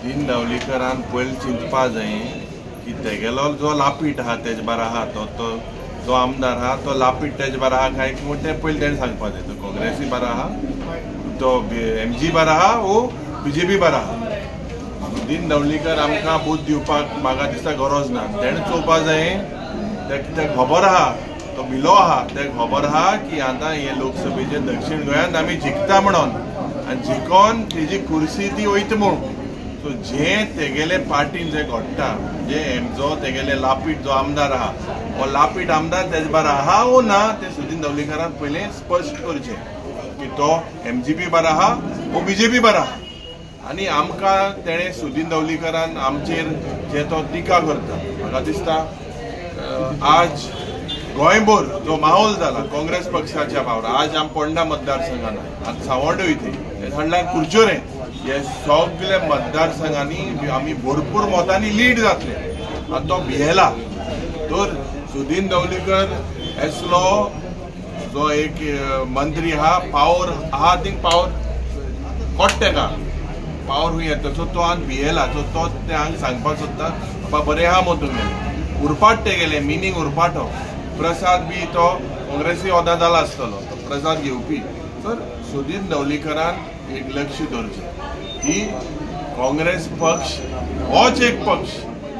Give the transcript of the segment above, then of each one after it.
सुदीन ढवळीकरान पयलीं चिंतपा जाय की तेगेलो जो लापीट आहा तेजे बारा आहा तो जो आमदार आहा तो लापीट तेजे बारा आहा काय म्हूण तें पयलीं तेणें सांगपा जाय. तो काँग्रेसी बारा आहा, तो MG बारा आहा वो BJP बारा आहा. सुदीन ढवळीकर आमकां बूथ दिवपाक म्हाका दिसता गरज ना. तेणें चोवपा जाय तेका खबर आहा, तो भिलो आहा, तेका खबर आहा की आतां हे लोकसभेचे दक्षिण गोंयांत आमी जिखता म्हणून आनी जिखोन तेजी कुर्सी ती वयता म्हणून. सो जे तेगेले पार्टीन जे घडटा, जे जो तेगेले लापीट जो आमदार आहा, हो लापीट आमदार तेजे बारा आहा वो ना ते सुदीन ढवळीकरान पयलें स्पश्ट करचें की तो MGP बारा आहा वो BJP बारा आहा. आनी आमकां तेणें सुदीन ढवळीकरान आमचेर जे तो टिका करता, म्हाका दिसता आज गोंयभर जो माहोल जाला काँग्रेस पक्षाच्या वावरां, आज आमी पोंडा मतदारसंघान आज सावड्डो इथे हाडल्यार कुर्चोरे हे सगळे मतदारसंघांनी आमी भरपूर मतांनी लीड जातले. आनी तो भियेला. तर सुदीन ढवळीकर असलो जो एक मंत्री आहा, पावर आहा थिंग पावर कोट तेका पावर खूंय येता. सो तो आज भियेला. सो तो ते हांगा सांगपाक सोदता बाबा बरें आहा मग तुमी उरपाट तेगेले मिनींग उरपाटो. प्रसाद बी तो काँग्रेसी होदा जाला आसतलो, तो प्रसाद घेवपी. तर सुदीन ढवळीकरान एक लक्ष दवरचें की काँग्रेस पक्ष होच एक पक्ष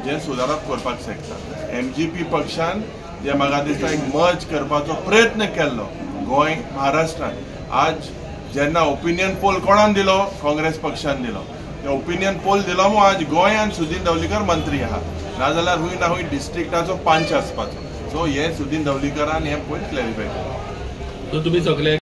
जे सुदारप करपाक शकता. MGP पक्षान जे म्हाका दिसता एक मर्ज करपाचो प्रयत्न केल्लो गोंय महाराष्ट्रान. आज जेन्ना ओपिनियन पोल कोणान दिलो, काँग्रेस पक्षान दिलो. ते ओपिनियन पोल दिलो मग आज गोंयान सुदीन ढवळीकर मंत्री आहा, नाजाल्यार हूंय ना हूंय डिस्ट्रिक्टाचो पंच आसपाचो. सो हे सुदीन ढवळीकरान हे पयलीं क्लॅरिफाय केलें. सो तुम्ही सगळे